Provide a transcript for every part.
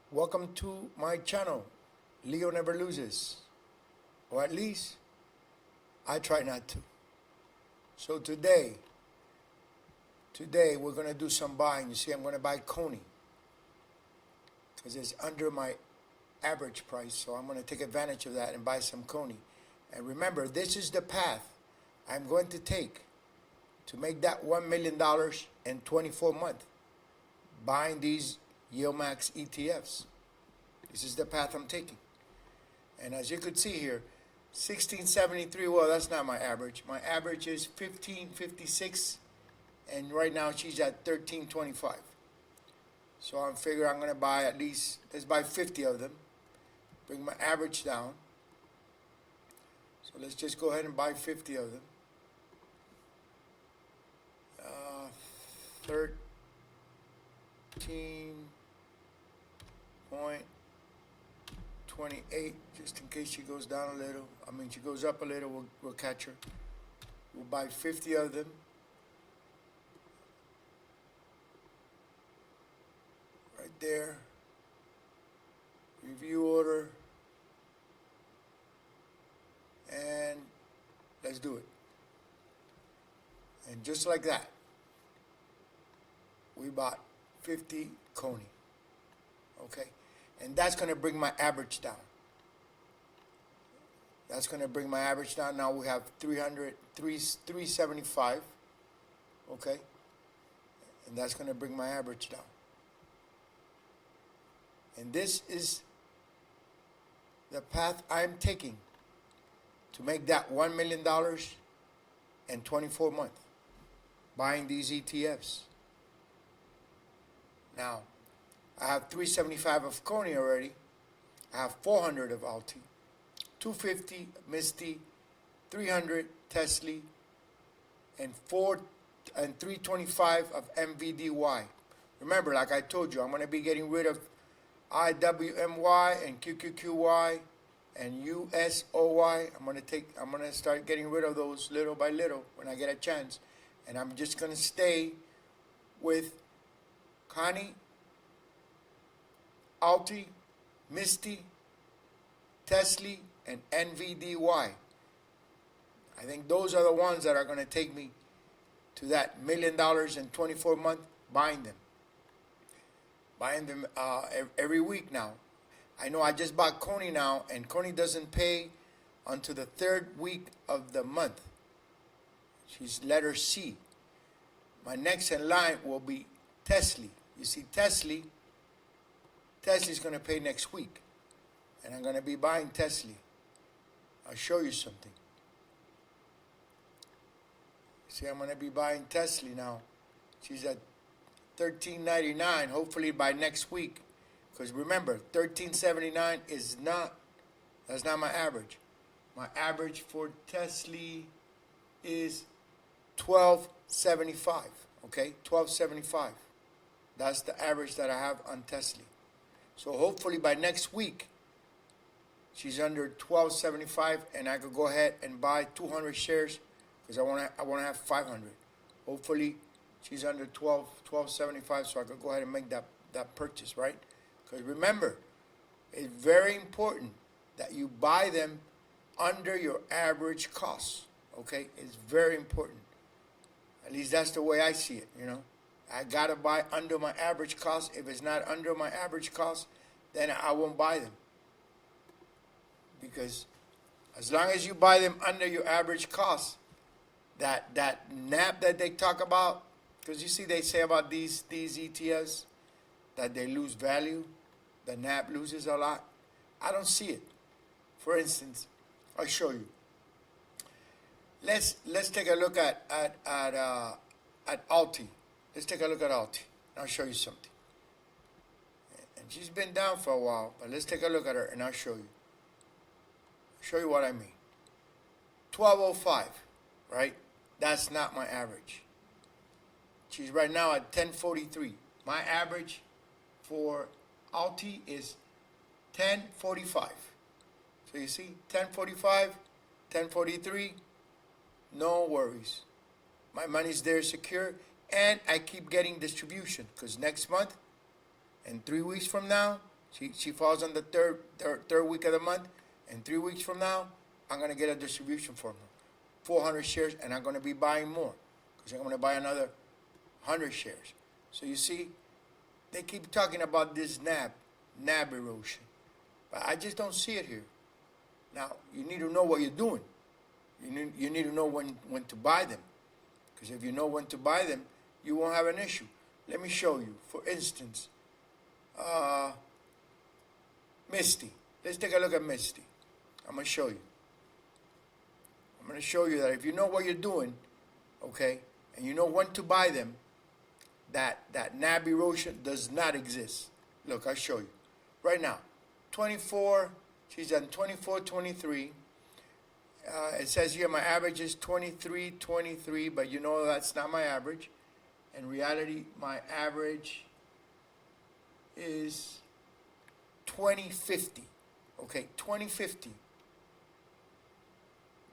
Welcome to my channel. Leo never loses, or at least I try not to. So today we're gonna do some buying. You see, I'm gonna buy CONY because it's under my average price. So I'm gonna take advantage of that and buy some CONY. And remember, this is the path I'm going to take to make that $1 million in 24 months, buying these YieldMax ETFs. This is the path I'm taking. And as you could see here, 1673, well, that's not my average. My average is 1556, and right now she's at 1325. So I'm figuring I'm going to buy at least, let's buy 50 of them, bring my average down. So let's just go ahead and buy 50 of them. 13.28, just in case she goes down a little. I mean, she goes up a little, we'll catch her. We'll buy 50 of them. Right there. Review order. And let's do it. And just like that, we bought 50 CONY. Okay? And that's going to bring my average down. That's going to bring my average down. Now we have 375. Okay? And that's going to bring my average down. And this is the path I'm taking to make that $1 million in 24 months, buying these ETFs. Now, I have 375 of CONY already. I have 400 of ULTY, 250 MISTY, 300 TSLY, and 325 of MVDY. Remember, like I told you, I'm going to be getting rid of IWMY and QQQY and USOY. I'm going to start getting rid of those little by little when I get a chance, and I'm just going to stay with CONY, ULTY, MISTY, TSLY, and NVDY. I think those are the ones that are going to take me to that $1 million in 24 months, buying them every week now. I know I just bought CONY now, and CONY doesn't pay until the third week of the month. She's letter C. My next in line will be TSLY. You see, TSLY's going to pay next week, and I'm going to be buying TSLY. I'll show you something. See, I'm going to be buying TSLY now. She's at $13.99, hopefully by next week. Because remember, $13.79 that's not my average. My average for TSLY is $12.75. Okay, $12.75. That's the average that I have on TSLY. So hopefully by next week, she's under $12.75, and I could go ahead and buy 200 shares because I want to have 500. Hopefully she's under $12.75, so I could go ahead and make that purchase, right? Because remember, it's very important that you buy them under your average cost. Okay, it's very important. At least that's the way I see it, you know. I gotta buy under my average cost. If it's not under my average cost, then I won't buy them. Because as long as you buy them under your average cost, that NAP that they talk about, because you see they say about these ETFs that they lose value, the NAP loses a lot. I don't see it. For instance, I'll show you. Let's take a look at ULTY. Let's take a look at ULTY. I'll show you something. And she's been down for a while, but let's take a look at her and I'll show you. Show you what I mean. 1205, right? That's not my average. She's right now at 1043. My average for ULTY is 1045. So you see, 1045, 1043, no worries. My money's there secure, and I keep getting distribution because next month and 3 weeks from now, She falls on the third week of the month, and 3 weeks from now, I'm gonna get a distribution from her, 400 shares, and I'm gonna be buying more because I'm gonna buy another 100 shares. So you see, they keep talking about this NAB erosion, but I just don't see it here. Now you need to know what you're doing. You need to know when to buy them, because if you know when to buy them, you won't have an issue. Let me show you. For instance, MISTY. Let's take a look at MISTY. I'm going to show you. I'm going to show you that if you know what you're doing, okay, and you know when to buy them, that NAB erosion does not exist. Look, I'll show you. Right now, 24, she's on 24.23. It says here my average is 23.23, but you know that's not my average. In reality, my average is 20.50. Okay, 20.50.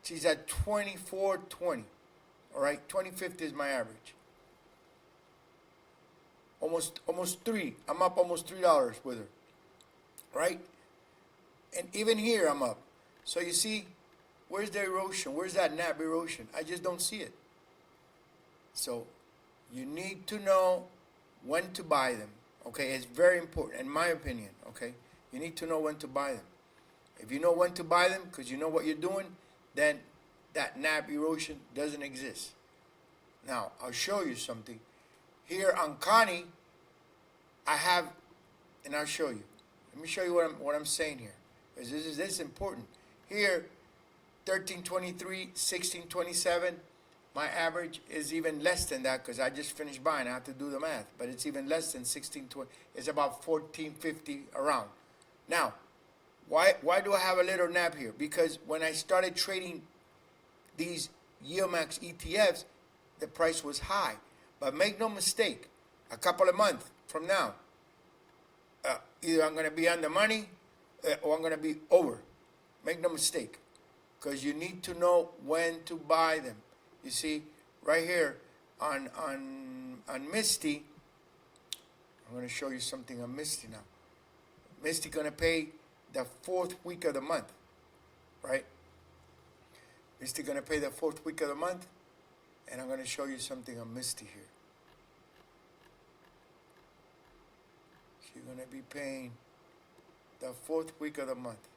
She's at 24.20. All right, 20.50 is my average. Almost three. I'm up almost $3 with her. Right? And even here I'm up. So you see, where's the erosion? Where's that NAB erosion? I just don't see it. So you need to know when to buy them. Okay, it's very important, in my opinion. Okay, you need to know when to buy them. If you know when to buy them, because you know what you're doing, then that NAB erosion doesn't exist. Now I'll show you something. Here on CONY, I have, and I'll show you. Let me show you what I'm saying here, because this is important. Here, 13.23, 16.27. My average is even less than that because I just finished buying. I have to do the math, but it's even less than 16.20. It's about 14.50 around. Now, why do I have a little NAB here? Because when I started trading these YieldMax ETFs, the price was high. But make no mistake, a couple of months from now, either I'm going to be on the money or I'm going to be over. Make no mistake, because you need to know when to buy them. You see, right here on MISTY, I'm going to show you something on MISTY now. MISTY going to pay the 4th week of the month, right? MISTY going to pay the 4th week of the month, and I'm going to show you something on MISTY here. She's going to be paying the 4th week of the month.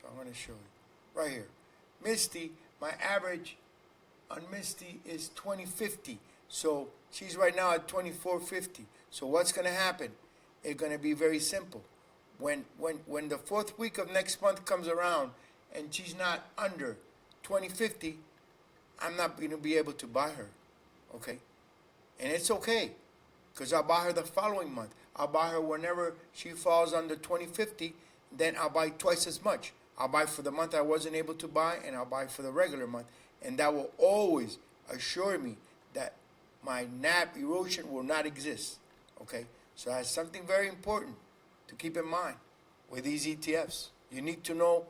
So I'm going to show you right here. MISTY, my average on MISTY is 20.50. So she's right now at 24.50. So what's going to happen? It's going to be very simple. When the 4th week of next month comes around and she's not under 20.50, I'm not going to be able to buy her. Okay? And it's okay, because I'll buy her the following month. I'll buy her whenever she falls under 20.50, then I'll buy twice as much. I'll buy for the month I wasn't able to buy, and I'll buy for the regular month. And that will always assure me that my NAB erosion will not exist. Okay? So that's something very important to keep in mind with these ETFs. You need to know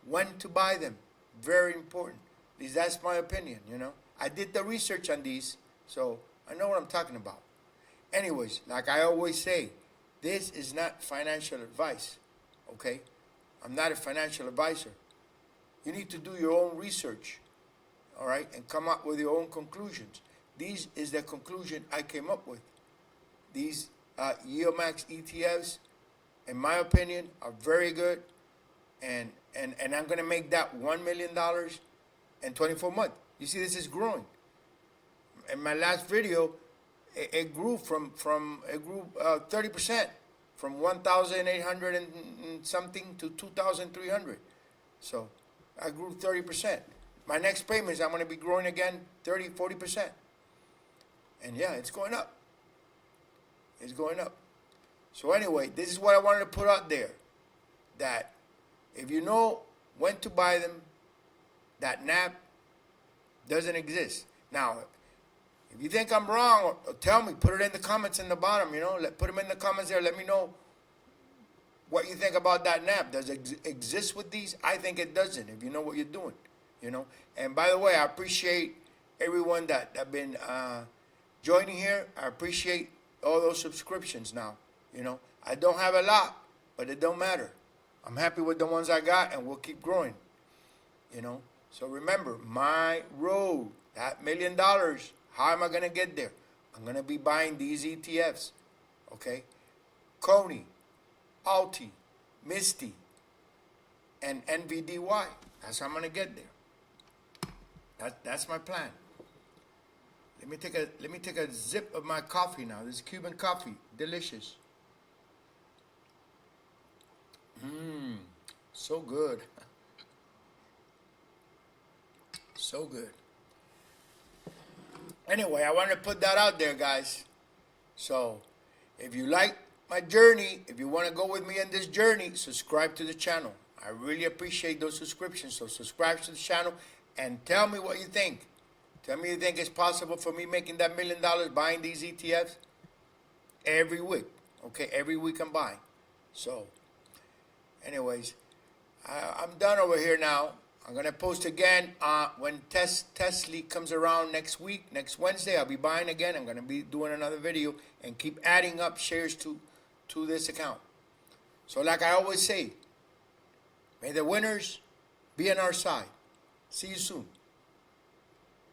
when to buy them. Very important. At least that's my opinion, you know. I did the research on these, so I know what I'm talking about. Anyways, like I always say, this is not financial advice, okay? I'm not a financial advisor. You need to do your own research, all right, and come up with your own conclusions. These is the conclusion I came up with. These YieldMax ETFs, in my opinion, are very good, and I'm going to make that $1 million in 24 months. You see, this is growing. In my last video, it grew from 30%, from 1,800 and something to 2,300. So I grew 30%. My next payments, I'm going to be growing again 30, 40%. And yeah, it's going up. It's going up. So anyway, this is what I wanted to put out there, that if you know when to buy them, that NAB doesn't exist. Now, if you think I'm wrong, tell me. Put it in the comments in the bottom, you know. Put them in the comments there. Let me know what you think about that NAB. Does it exist with these? I think it doesn't, if you know what you're doing, you know. And by the way, I appreciate everyone that have been joining here. I appreciate all those subscriptions now. You know, I don't have a lot, but it don't matter. I'm happy with the ones I got, and we'll keep growing. You know, so remember, my road, that $1 million, how am I going to get there? I'm going to be buying these ETFs, okay? CONY, ULTY, MISTY, and NVDY. That's how I'm going to get there. That's my plan. Let me take a sip of my coffee now. This is Cuban coffee, delicious. So good. So good. Anyway, I wanted to put that out there, guys. So, if you like my journey, if you want to go with me on this journey, subscribe to the channel. I really appreciate those subscriptions. So, subscribe to the channel and tell me what you think. Tell me you think it's possible for me making that $1 million buying these ETFs every week. Okay, every week I'm buying. So, anyways, I'm done over here now. I'm going to post again when TSLY comes around next week. Next Wednesday, I'll be buying again. I'm going to be doing another video and keep adding up shares to this account. So like I always say, may the winners be on our side. See you soon.